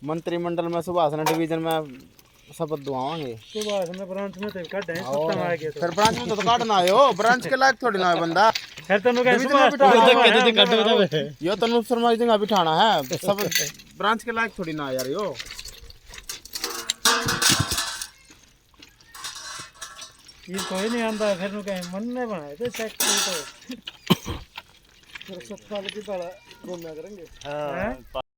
मंत्रिमंडल में सुभाषना डिवीजन में शपथ दुआवांगे। सुभाषना ब्रांच में तो काट है कुत्ता मार के फिर ब्रांच में तो काटना है हो, ब्रांच के लायक थोड़ी ना है बंदा। फिर तनु कह डिवीजन में बिठाना सुभाष है। यो तनु शर्मा जी का बिठाना है, सब ब्रांच के लायक थोड़ी ना है यार यो। ये कोई नहीं आंदा फिर नु कहे मन ने बनाए थे सेक्रेटरी तो फिर 7 साल की बड़ा घूमना करेंगे। हाँ